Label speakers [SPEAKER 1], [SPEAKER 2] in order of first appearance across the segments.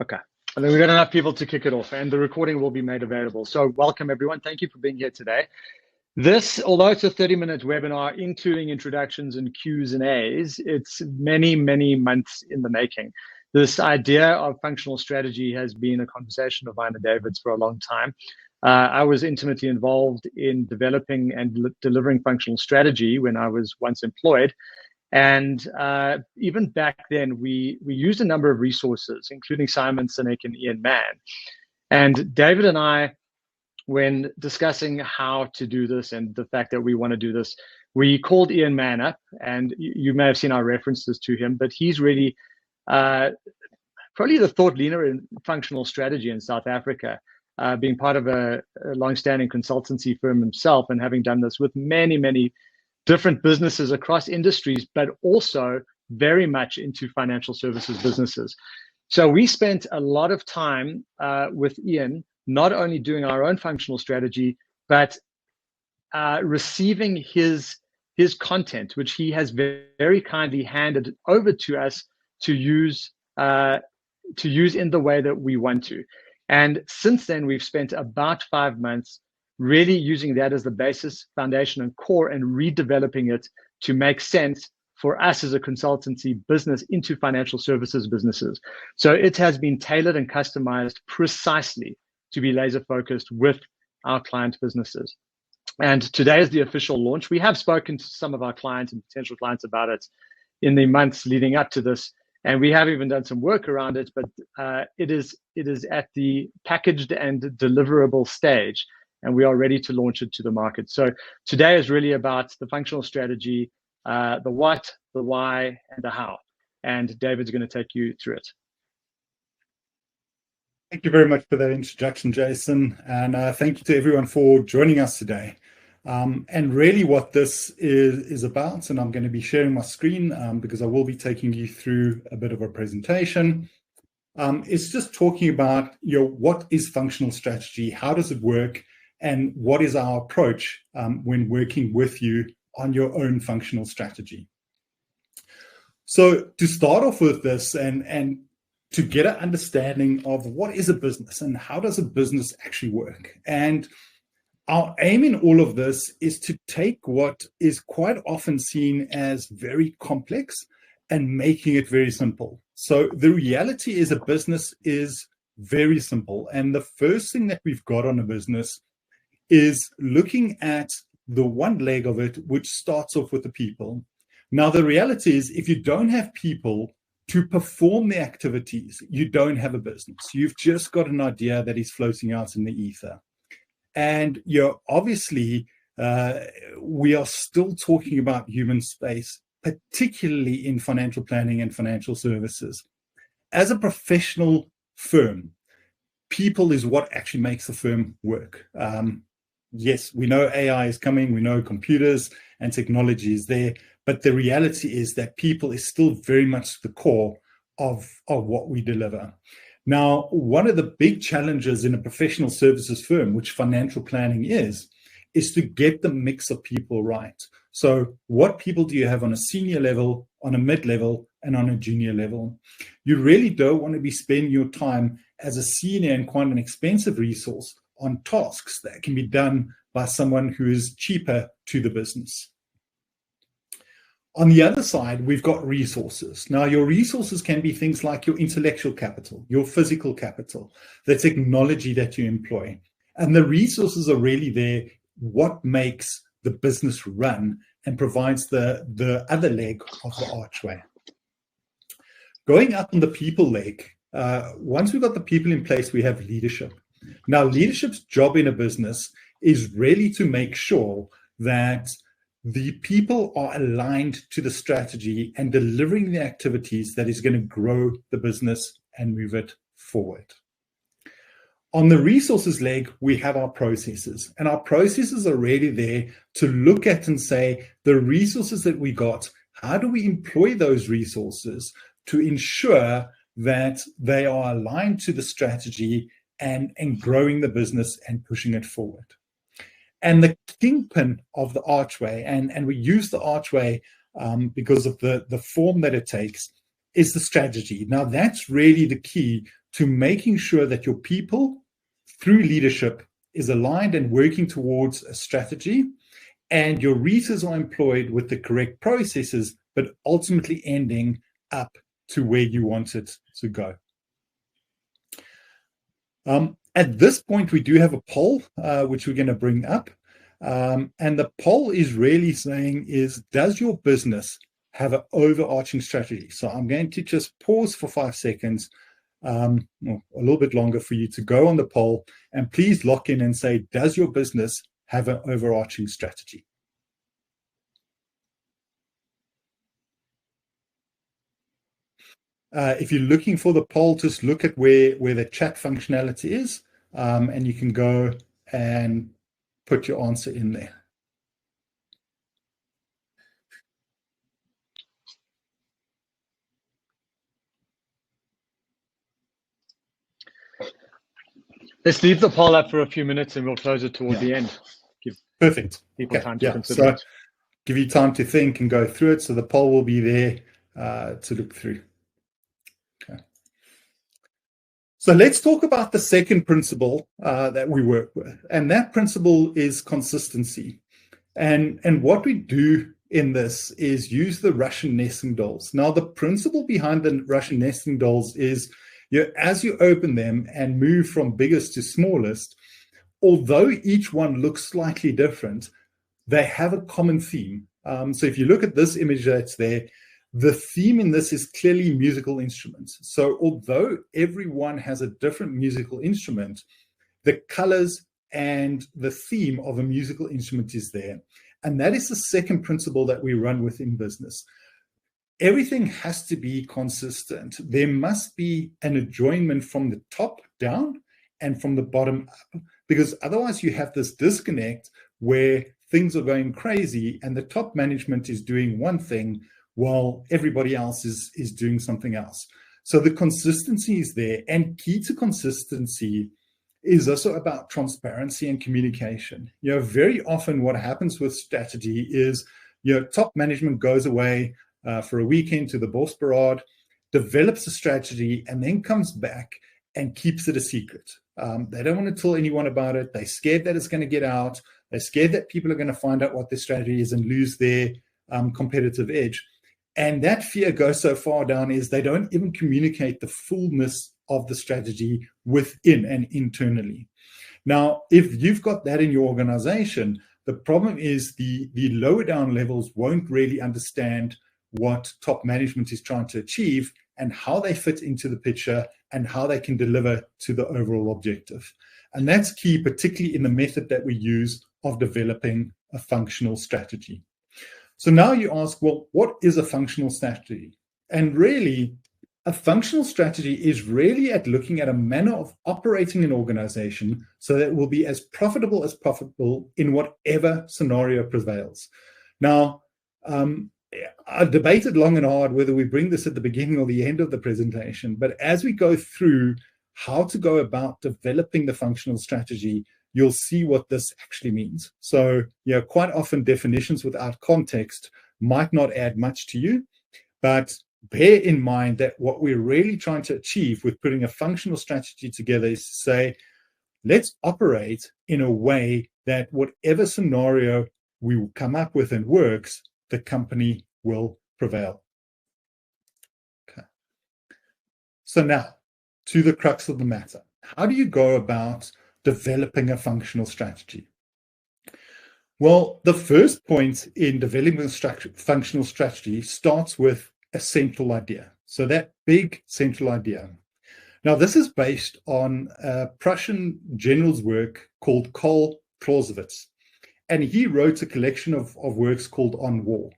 [SPEAKER 1] Okay. And then we've got enough people to kick it off, and the recording will be made available. So welcome, everyone. Thank you for being here today. This, although it's a 30-minute webinar, including introductions and Q's and A's, it's many, many months in the making. This idea of functional strategy has been a conversation of mine and David's for a long time. I was intimately involved in developing and delivering functional strategy when I was once employed. And even back then, we used a number of resources, including Simon Sinek and Ian Mann. And David and I, when discussing how to do this and the fact that we want to do this, we called Ian Mann up, and you may have seen our references to him, but he's really probably the thought leader in functional strategy in South Africa, being part of a long-standing consultancy firm himself and having done this with many, many different businesses across industries, but also very much into financial services businesses. So we spent a lot of time with Ian, not only doing our own functional strategy, but receiving his content, which he has very kindly handed over to us to use in the way that we want to. And since then, we've spent about 5 months really using that as the basis, foundation, and core, and redeveloping it to make sense for us as a consultancy business into financial services businesses. So it has been tailored and customized precisely to be laser focused with our client businesses. And today is the official launch. We have spoken to some of our clients and potential clients about it in the months leading up to this, and we have even done some work around it, but it is at the packaged and deliverable stage, and we are ready to launch it to the market. So today is really about the functional strategy, the what, the why, and the how. And David's going to take you through it.
[SPEAKER 2] Thank you very much for that introduction, Jason. And thank you to everyone for joining us today. And really what this is about, and I'm going to be sharing my screen because I will be taking you through a bit of a presentation. It's just talking about what is functional strategy, how does it work, and what is our approach when working with you on your own functional strategy. So to start off with this and to get an understanding of what is a business and how does a business actually work. And our aim in all of this is to take what is quite often seen as very complex and making it very simple. So the reality is a business is very simple. And the first thing that we've got on a business is looking at the one leg of it, which starts off with the people. Now, the reality is if you don't have people to perform the activities, you don't have a business. You've just got an idea that is floating out in the ether. And obviously, we are still talking about human space, particularly in financial planning and financial services. As a professional firm, people is what actually makes the firm work. Yes, we know AI is coming, we know computers and technology is there, but the reality is that people is still very much the core of what we deliver. Now, one of the big challenges in a professional services firm, which financial planning is to get the mix of people right. So what people do you have on a senior level, on a mid-level, and on a junior level? You really don't want to be spending your time as a senior and quite an expensive resource on tasks that can be done by someone who is cheaper to the business. On the other side, we've got resources. Now, your resources can be things like your intellectual capital, your physical capital, the technology that you employ. And the resources are really there, what makes the business run and provides the other leg of the archway. Going up on the people leg, once we've got the people in place, we have leadership. Now, leadership's job in a business is really to make sure that the people are aligned to the strategy and delivering the activities that is going to grow the business and move it forward. On the resources leg, we have our processes, and our processes are really there to look at and say, the resources that we got, how do we employ those resources to ensure that they are aligned to the strategy and growing the business and pushing it forward. And the kingpin of the archway, and we use the archway because of the form that it takes, is the strategy. Now, that's really the key to making sure that your people, through leadership, is aligned and working towards a strategy, and your resources are employed with the correct processes, but ultimately ending up to where you want it to go. At this point, we do have a poll, which we're going to bring up. And the poll is really saying is, does your business have an overarching strategy? So I'm going to just pause for 5 seconds, a little bit longer, for you to go on the poll, and please lock in and say, does your business have an overarching strategy? If you're looking for the poll, just look at where the chat functionality is, and you can go and put your answer in there.
[SPEAKER 1] Let's leave the poll up for a few minutes and we'll close it toward the end. Give
[SPEAKER 2] Perfect.
[SPEAKER 1] people time to consider it.
[SPEAKER 2] Give you time to think and go through it. So the poll will be there to look through. Okay. So let's talk about the second principle that we work with. And that principle is consistency. And what we do in this is use the Russian nesting dolls. Now, the principle behind the Russian nesting dolls is, as you open them and move from biggest to smallest, although each one looks slightly different, they have a common theme. So if you look at this image that's there, the theme in this is clearly musical instruments. So although everyone has a different musical instrument, the colors and the theme of a musical instrument is there. And that is the second principle that we run with in business. Everything has to be consistent. There must be an adjournment from the top down and from the bottom up, because otherwise you have this disconnect where things are going crazy and the top management is doing one thing while everybody else is doing something else. So the consistency is there, and key to consistency is also about transparency and communication. Very often what happens with strategy is, top management goes away for a weekend to the Bosparad, develops a strategy, and then comes back and keeps it a secret. They don't want to tell anyone about it. They're scared that it's going to get out. They're scared that people are going to find out what their strategy is and lose their competitive edge. And that fear goes so far down is they don't even communicate the fullness of the strategy within and internally. Now, if you've got that in your organization, the problem is the lower down levels won't really understand what top management is trying to achieve and how they fit into the picture and how they can deliver to the overall objective. And that's key, particularly in the method that we use of developing a functional strategy. So now you ask, well, what is a functional strategy? And really, a functional strategy is really at looking at a manner of operating an organization so that it will be as profitable in whatever scenario prevails. Now, I debated long and hard whether we bring this at the beginning or the end of the presentation, but as we go through how to go about developing the functional strategy, you'll see what this actually means. So, quite often definitions without context might not add much to you, but bear in mind that what we're really trying to achieve with putting a functional strategy together is to say, let's operate in a way that whatever scenario we will come up with and works, the company will prevail. Okay. So now, to the crux of the matter. How do you go about developing a functional strategy? Well, the first point in developing a functional strategy starts with a central idea. So that big central idea. Now, this is based on a Prussian general's work called Karl Clausewitz. And he wrote a collection of works called On War.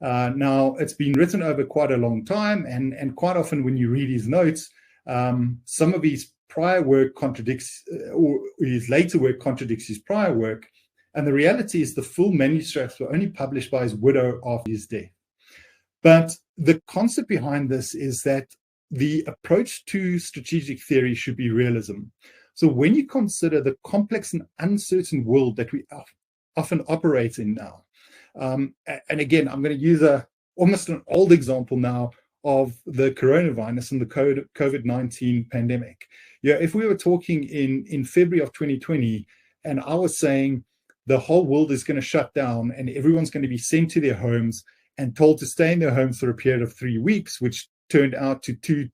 [SPEAKER 2] Now, it's been written over quite a long time, and quite often when you read his notes, some of his prior work contradicts, or his later work contradicts his prior work. And the reality is the full manuscripts were only published by his widow after his death. But the concept behind this is that the approach to strategic theory should be realism. So when you consider the complex and uncertain world that we often operate in now, and again, I'm going to use almost an old example now of the coronavirus and the COVID-19 pandemic. Yeah, if we were talking in February of 2020, and I was saying the whole world is going to shut down and everyone's going to be sent to their homes and told to stay in their homes for a period of 3 weeks, which turned out to 2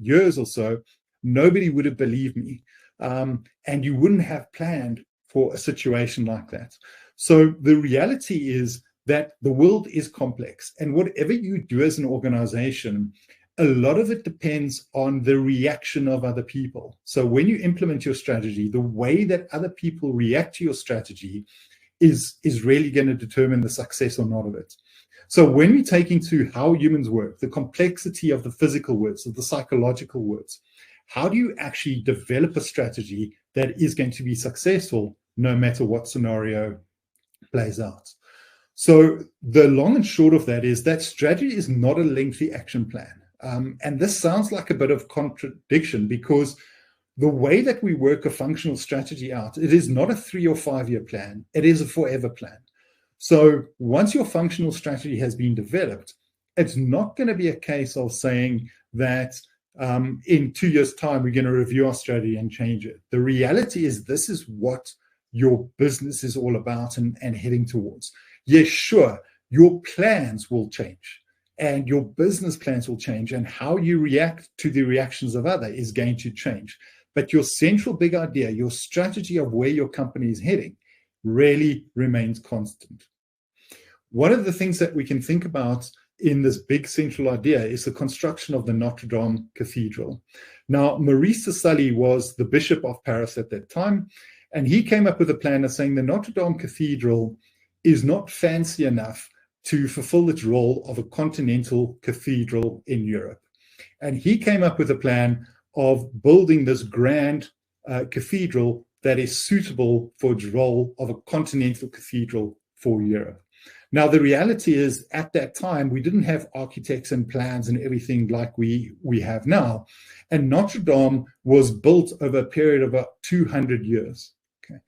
[SPEAKER 2] years or so, nobody would have believed me. And you wouldn't have planned for a situation like that. So the reality is that the world is complex, and whatever you do as an organization, a lot of it depends on the reaction of other people. So when you implement your strategy, the way that other people react to your strategy is really going to determine the success or not of it. So when we take into how humans work, the complexity of the physical words, of the psychological words, how do you actually develop a strategy that is going to be successful no matter what scenario plays out? So the long and short of that is that strategy is not a lengthy action plan. And this sounds like a bit of contradiction, because the way that we work a functional strategy out, it is not a 3 or 5 year plan. It is a forever plan. So once your functional strategy has been developed, it's not going to be a case of saying that in 2 years' time, we're going to review our strategy and change it. The reality is this is what your business is all about and heading towards. Yes, sure, your plans will change and your business plans will change, and how you react to the reactions of others is going to change. But your central big idea, your strategy of where your company is heading, really remains constant. One of the things that we can think about in this big central idea is the construction of the Notre Dame Cathedral. Now, Maurice de Sully was the Bishop of Paris at that time, and he came up with a plan of saying the Notre Dame Cathedral is not fancy enough to fulfill its role of a continental cathedral in Europe. And he came up with a plan of building this grand cathedral that is suitable for its role of a continental cathedral for Europe. Now, the reality is at that time, we didn't have architects and plans and everything like we have now. And Notre Dame was built over a period of about 200 years. Okay?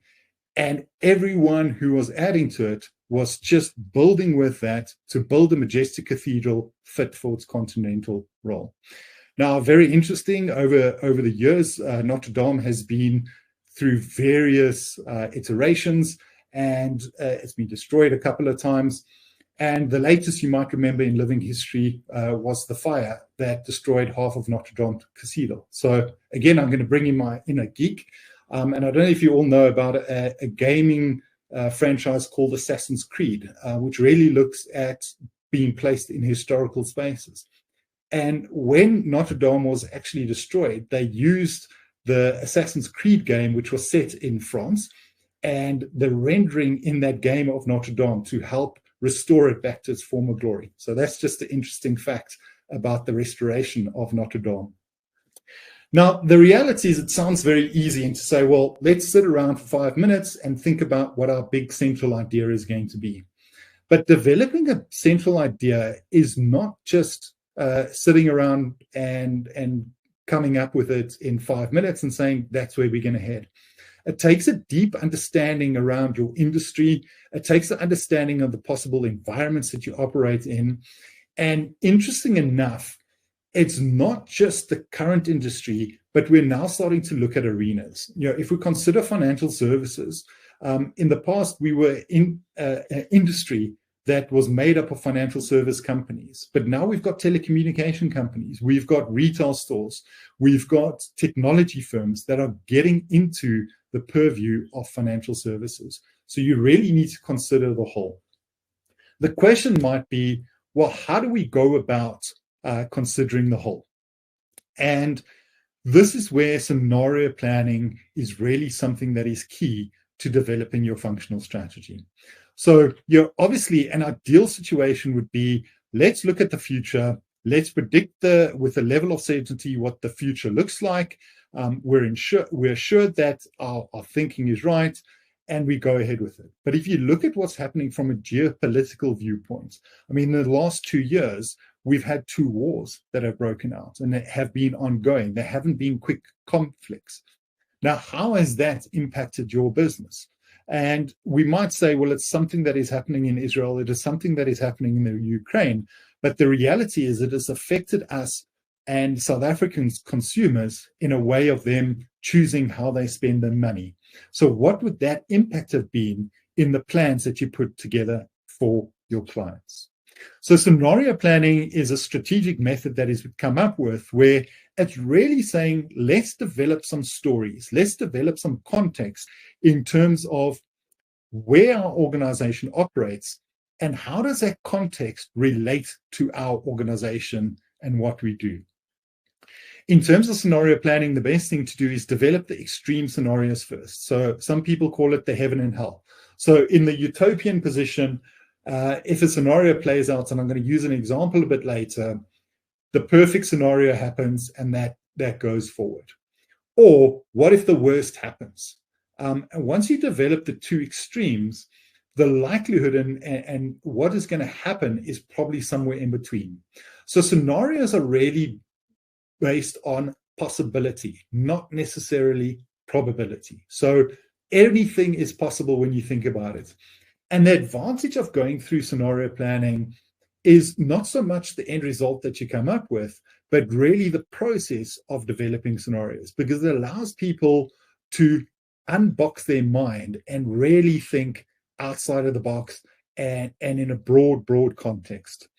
[SPEAKER 2] And everyone who was adding to it was just building with that to build a majestic cathedral fit for its continental role. Now, very interesting, over the years, Notre Dame has been through various iterations, and it's been destroyed a couple of times. And the latest you might remember in living history was the fire that destroyed half of Notre Dame Cathedral. So again, I'm going to bring in my inner geek. And I don't know if you all know about a gaming franchise called Assassin's Creed, which really looks at being placed in historical spaces. And when Notre Dame was actually destroyed, they used the Assassin's Creed game, which was set in France, and the rendering in that game of Notre Dame to help restore it back to its former glory. So that's just an interesting fact about the restoration of Notre Dame. Now, the reality is it sounds very easy to say, well, let's sit around for 5 minutes and think about what our big central idea is going to be. But developing a central idea is not just sitting around and coming up with it in 5 minutes and saying that's where we're going to head. It takes a deep understanding around your industry. It takes an understanding of the possible environments that you operate in. And interesting enough, it's not just the current industry, but we're now starting to look at arenas. You know, if we consider financial services, in the past, we were in an industry that was made up of financial service companies. But now we've got telecommunication companies, we've got retail stores, we've got technology firms that are getting into the purview of financial services. So you really need to consider the whole. The question might be, well, how do we go about considering the whole? And this is where scenario planning is really something that is key to developing your functional strategy. So, obviously an ideal situation would be, let's look at the future. Let's predict with a level of certainty what the future looks like. We're assured that our thinking is right, and we go ahead with it. But if you look at what's happening from a geopolitical viewpoint, I mean, in the last 2 years, we've had 2 wars that have broken out and that have been ongoing. There haven't been quick conflicts. Now, how has that impacted your business? And we might say, well, it's something that is happening in Israel. It is something that is happening in the Ukraine. But the reality is it has affected us and South African consumers in a way of them choosing how they spend their money. So what would that impact have been in the plans that you put together for your clients? So scenario planning is a strategic method that is come up with where it's really saying, let's develop some stories, let's develop some context in terms of where our organization operates and how does that context relate to our organization and what we do. In terms of scenario planning, the best thing to do is develop the extreme scenarios first. So some people call it the heaven and hell. So in the utopian position, if a scenario plays out, and I'm going to use an example a bit later, the perfect scenario happens and that goes forward. Or what if the worst happens? And once you develop the two extremes, the likelihood and what is going to happen is probably somewhere in between. So scenarios are really based on possibility, not necessarily probability. So anything is possible when you think about it. And the advantage of going through scenario planning is not so much the end result that you come up with, but really the process of developing scenarios, because it allows people to unbox their mind and really think outside of the box and in a broad context.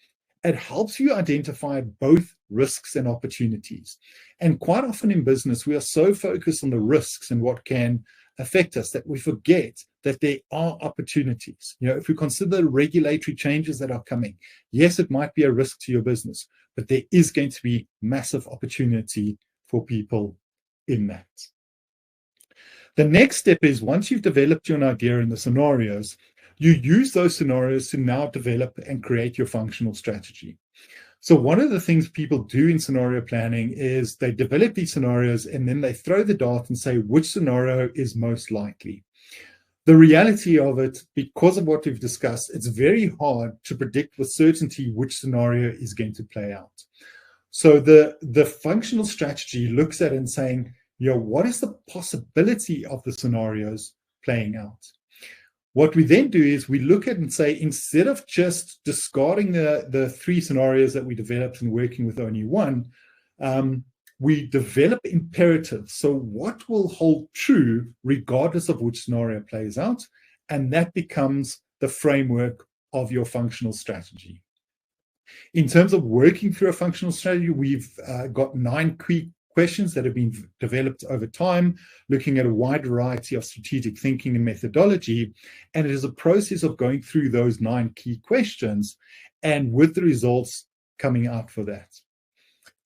[SPEAKER 2] It helps you identify both risks and opportunities. And quite often in business, we are so focused on the risks and what can affect us that we forget that there are opportunities. You know, if we consider the regulatory changes that are coming, yes, it might be a risk to your business, but there is going to be massive opportunity for people in that. The next step is once you've developed your idea in the scenarios, you use those scenarios to now develop and create your functional strategy. So one of the things people do in scenario planning is they develop these scenarios and then they throw the dart and say which scenario is most likely. The reality of it, because of what we've discussed, it's very hard to predict with certainty which scenario is going to play out. So the functional strategy looks at it and saying, you know, what is the possibility of the scenarios playing out? What we then do is we look at and say, instead of just discarding the three scenarios that we developed and working with only one, we develop imperatives. So what will hold true regardless of which scenario plays out? And that becomes the framework of your functional strategy. In terms of working through a functional strategy, we've got 9 key questions that have been developed over time, looking at a wide variety of strategic thinking and methodology. And it is a process of going through those 9 key questions and with the results coming out for that.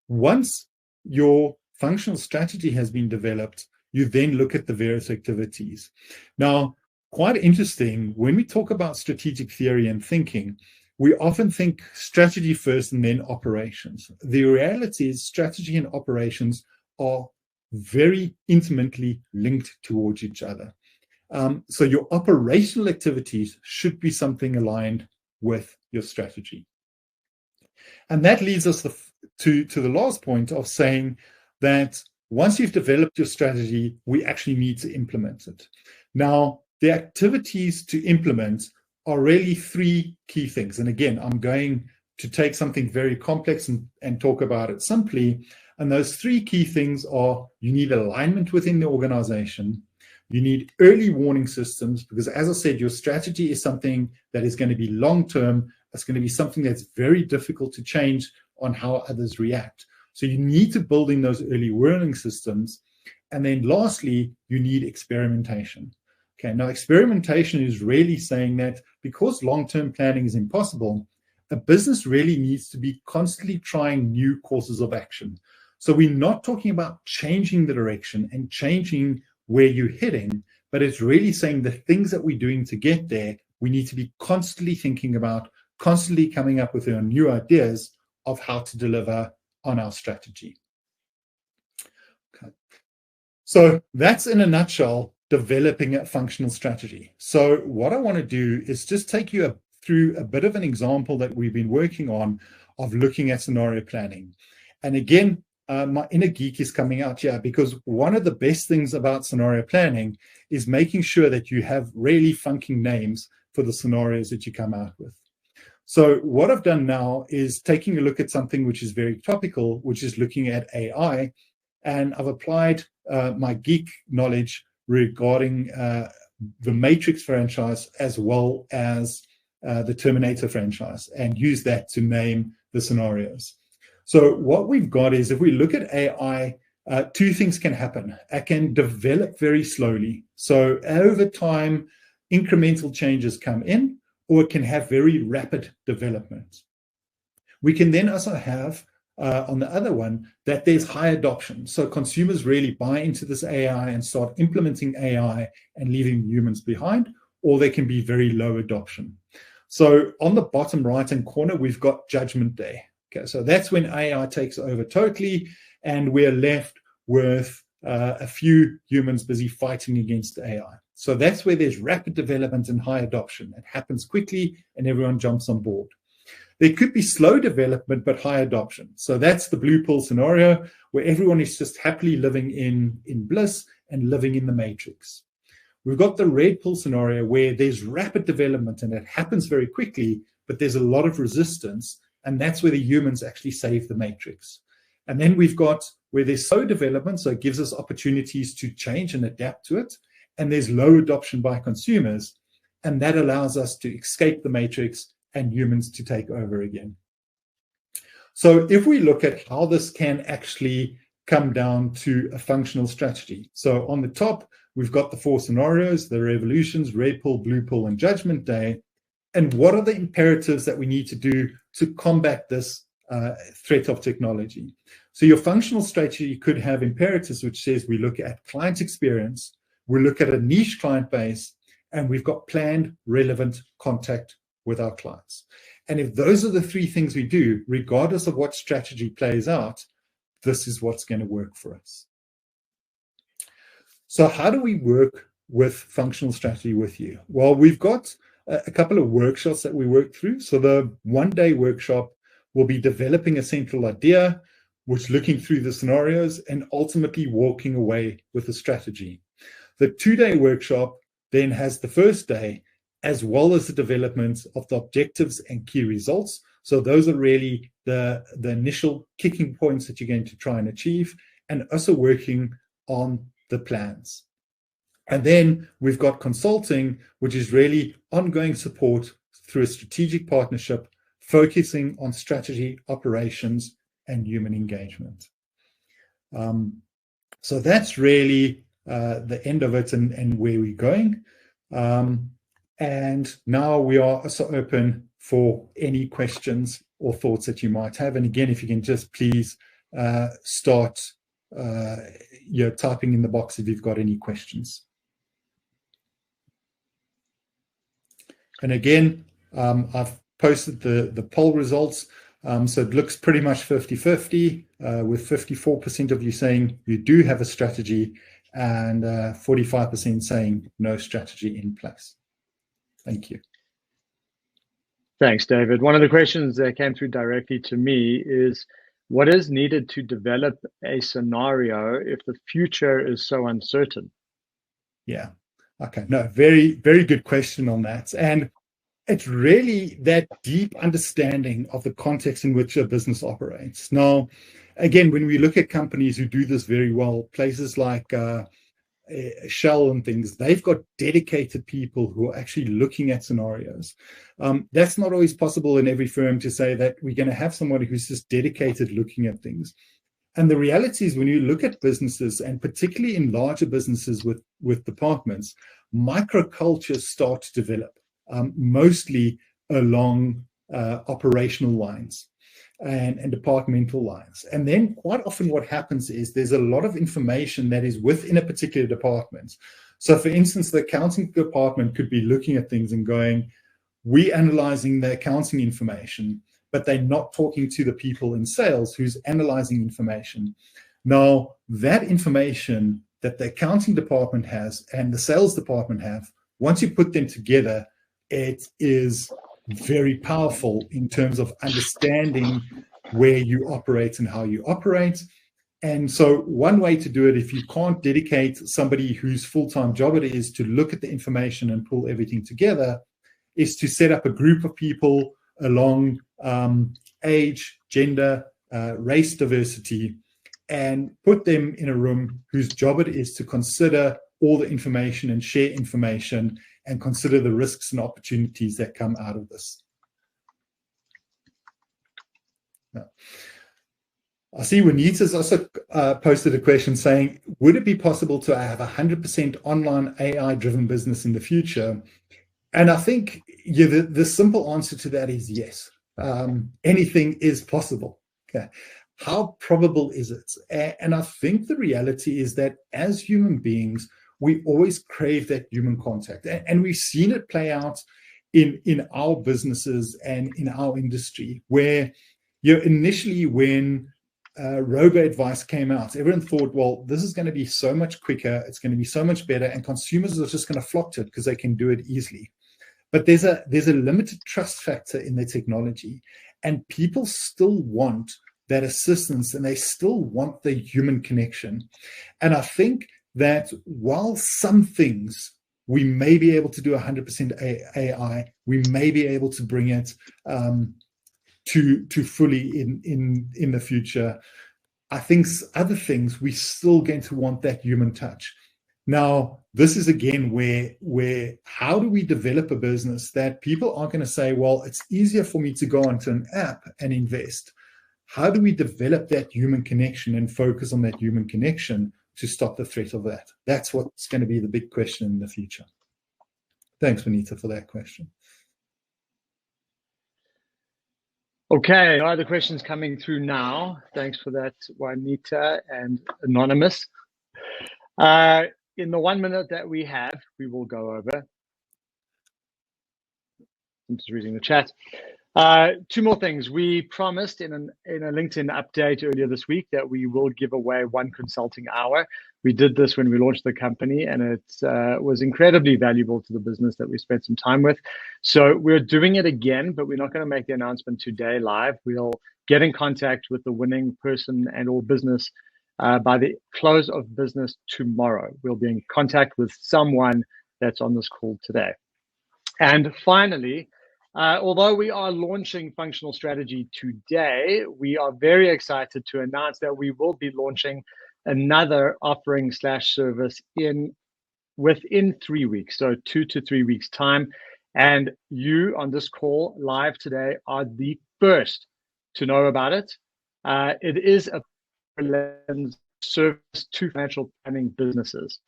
[SPEAKER 2] Once your functional strategy has been developed, you then look at the various activities. Now, quite interesting, when we talk about strategic theory and thinking, we often think strategy first and then operations. The reality is strategy and operations are very intimately linked towards each other. So your operational activities should be something aligned with your strategy. And that leads us to the last point of saying that once you've developed your strategy, we actually need to implement it. Now, the activities to implement are really 3 key things. And again, I'm going to take something very complex and talk about it simply. And those 3 key things are: you need alignment within the organization, you need early warning systems, because as I said, your strategy is something that is going to be long-term. It's going to be something that's very difficult to change on how others react. So you need to build in those early warning systems. And then lastly, you need experimentation. Okay, now experimentation is really saying that because long-term planning is impossible, a business really needs to be constantly trying new courses of action. So we're not talking about changing the direction and changing where you're heading, but it's really saying the things that we're doing to get there, we need to be constantly thinking about, constantly coming up with our new ideas of how to deliver on our strategy. Okay. So that's in a nutshell developing a functional strategy. So what I want to do is just take you through a bit of an example that we've been working on of looking at scenario planning. And again, my inner geek is coming out here, because one of the best things about scenario planning is making sure that you have really funky names for the scenarios that you come out with. So what I've done now is taking a look at something which is very topical, which is looking at AI, and I've applied my geek knowledge regarding the Matrix franchise as well as the Terminator franchise, and use that to name the scenarios. So what we've got is, if we look at AI, two things can happen. It can develop very slowly. So over time, incremental changes come in, or it can have very rapid development. We can then also have, on the other one, that there's high adoption. So consumers really buy into this AI and start implementing AI and leaving humans behind, or they can be very low adoption. So on the bottom right-hand corner, we've got Judgment Day. Okay, so that's when AI takes over totally, and we're left with a few humans busy fighting against AI. So that's where there's rapid development and high adoption. It happens quickly and everyone jumps on board. There could be slow development but high adoption. So that's the blue pill scenario, where everyone is just happily living in bliss and living in the matrix. We've got the red pill scenario, where there's rapid development and it happens very quickly, but there's a lot of resistance, and that's where the humans actually save the matrix. And then we've got where there's slow development, so it gives us opportunities to change and adapt to it, and there's low adoption by consumers, and that allows us to escape the matrix and humans to take over again. So if we look at how this can actually come down to a functional strategy. So on the top, we've got the four scenarios, the revolutions, red pill, blue pill, and Judgment Day. And what are the imperatives that we need to do to combat this threat of technology? So your functional strategy could have imperatives, which says we look at client experience, we look at a niche client base, and we've got planned, relevant contact with our clients. And if those are the three things we do, regardless of what strategy plays out, this is what's going to work for us. So how do we work with functional strategy with you? Well, we've got a couple of workshops that we work through. So the one-day workshop will be developing a central idea, which looking through the scenarios and ultimately walking away with a strategy. The two-day workshop then has the first day, as well as the development of the objectives and key results. So those are really the initial kicking points that you're going to try and achieve, and also working on the plans. And then we've got consulting, which is really ongoing support through a strategic partnership, focusing on strategy, operations, and human engagement. So that's really the end of it and where we're going. And now we are also open for any questions or thoughts that you might have. And again, if you can just please start typing in the box if you've got any questions. And again, I've posted the poll results. So it looks pretty much 50-50, with 54% of you saying you do have a strategy and 45% saying no strategy in place. Thank you.
[SPEAKER 1] Thanks, David. One of the questions that came through directly to me is, what is needed to develop a scenario if the future is so uncertain?
[SPEAKER 2] Yeah. Okay. No, very, very good question on that. And it's really that deep understanding of the context in which a business operates. Now, again, when we look at companies who do this very well, places like Shell and things, they've got dedicated people who are actually looking at scenarios. That's not always possible in every firm, to say that we're going to have somebody who's just dedicated looking at things. And the reality is, when you look at businesses, and particularly in larger businesses with departments, microcultures start to develop, mostly along operational lines and departmental lines. And then quite often what happens is there's a lot of information that is within a particular department. So for instance, the accounting department could be looking at things and going, we're analyzing the accounting information, but they're not talking to the people in sales who's analyzing information. Now, that information that the accounting department has and the sales department have, once you put them together, it is very powerful in terms of understanding where you operate and how you operate. And so one way to do it, if you can't dedicate somebody whose full-time job it is to look at the information and pull everything together, is to set up a group of people along age, gender, race diversity, and put them in a room whose job it is to consider all the information and share information and consider the risks and opportunities that come out of this. Yeah. I see Juanita's also posted a question saying, would it be possible to have 100% online AI-driven business in the future? And I think the simple answer to that is yes. Anything is possible. Okay. How probable is it? And I think the reality is that as human beings, we always crave that human contact. And we've seen it play out in our businesses and in our industry, where initially when robo-advice came out, everyone thought, well, this is going to be so much quicker, it's going to be so much better, and consumers are just going to flock to it because they can do it easily. But there's a limited trust factor in the technology, and people still want that assistance, and they still want the human connection. And I think that while some things we may be able to do 100% AI, we may be able to bring it to fully in the future, I think other things we're still going to want that human touch. Now, this is again where how do we develop a business that people aren't going to say, well, it's easier for me to go onto an app and invest. How do we develop that human connection and focus on that human connection to stop the threat of that? That's what's going to be the big question in the future. Thanks, Juanita, for that question.
[SPEAKER 1] Okay, other questions coming through now. Thanks for that, Juanita and Anonymous. In the 1 minute that we have, we will go over. I'm just reading the chat. Two more things. We promised in a LinkedIn update earlier this week that we will give away 1 consulting hour. We did this when we launched the company, and it was incredibly valuable to the business that we spent some time with. So we're doing it again, but we're not going to make the announcement today live. We'll get in contact with the winning person and or business by the close of business tomorrow. We'll be in contact with someone that's on this call today. And finally, although we are launching Functional Strategy today, we are very excited to announce that we will be launching another offering / service within 3 weeks, so 2 to 3 weeks time. And you on this call live today are the first to know about it. It is a service to financial planning businesses.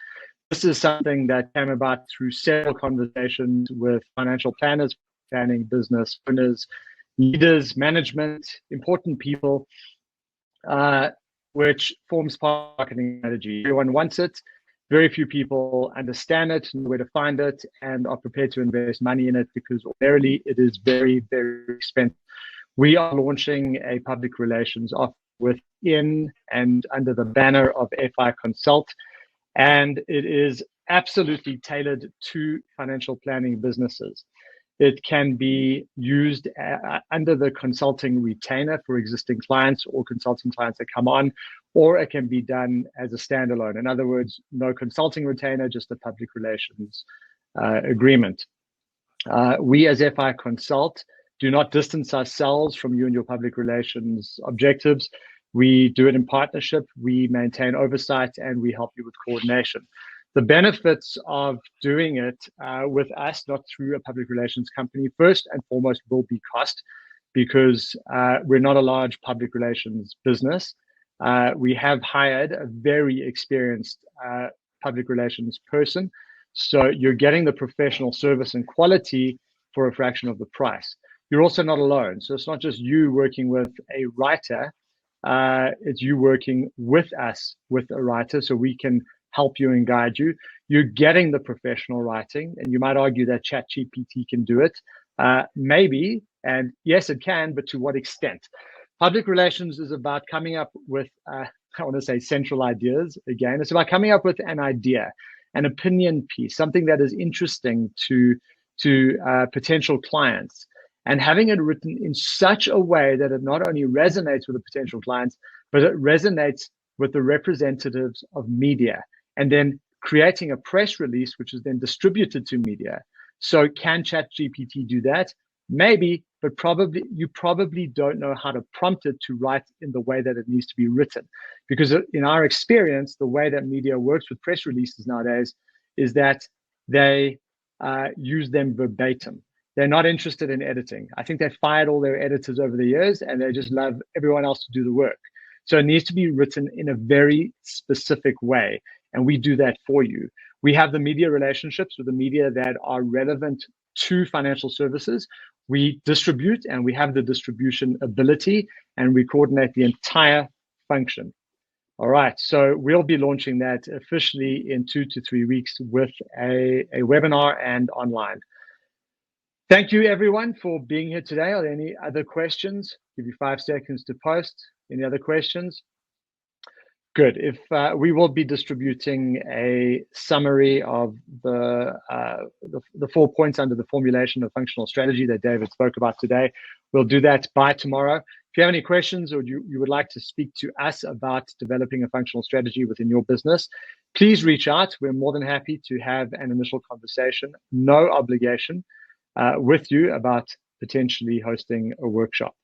[SPEAKER 1] This is something that came about through several conversations with financial planners, planning business owners, leaders, management, important people, which forms part of marketing strategy. Everyone wants it. Very few people understand it, know where to find it, and are prepared to invest money in it because ordinarily it is very, very expensive. We are launching a public relations offer within and under the banner of FI Consult, and it is absolutely tailored to financial planning businesses. It can be used under the consulting retainer for existing clients or consulting clients that come on, or it can be done as a standalone. In other words, no consulting retainer, just a public relations agreement. We as FI Consult do not distance ourselves from you and your public relations objectives. We do it in partnership, we maintain oversight, and we help you with coordination. The benefits of doing it with us, not through a public relations company, first and foremost will be cost, because we're not a large public relations business. We have hired a very experienced public relations person. So you're getting the professional service and quality for a fraction of the price. You're also not alone. So it's not just you working with a writer, it's you working with us with a writer, so we can help you and guide you. You're getting the professional writing, and you might argue that ChatGPT can do it. Maybe, and yes, it can, but to what extent? Public relations is about coming up with, I want to say central ideas again. It's about coming up with an idea, an opinion piece, something that is interesting to potential clients, and having it written in such a way that it not only resonates with the potential clients, but it resonates with the representatives of media, and then creating a press release, which is then distributed to media. So can ChatGPT do that? Maybe, but you probably don't know how to prompt it to write in the way that it needs to be written. Because in our experience, the way that media works with press releases nowadays is that they use them verbatim. They're not interested in editing. I think they fired all their editors over the years, and they just love everyone else to do the work. So it needs to be written in a very specific way, and we do that for you. We have the media relationships with the media that are relevant to financial services. We distribute, and we have the distribution ability, and we coordinate the entire function. All right, so we'll be launching that officially in 2 to 3 weeks with a webinar and online. Thank you, everyone, for being here today. Are there any other questions? Give you 5 seconds to post. Any other questions? Good. If we will be distributing a summary of the 4 points under the formulation of functional strategy that David spoke about today. We'll do that by tomorrow. If you have any questions, or you would like to speak to us about developing a functional strategy within your business, please reach out. We're more than happy to have an initial conversation, no obligation, with you about potentially hosting a workshop.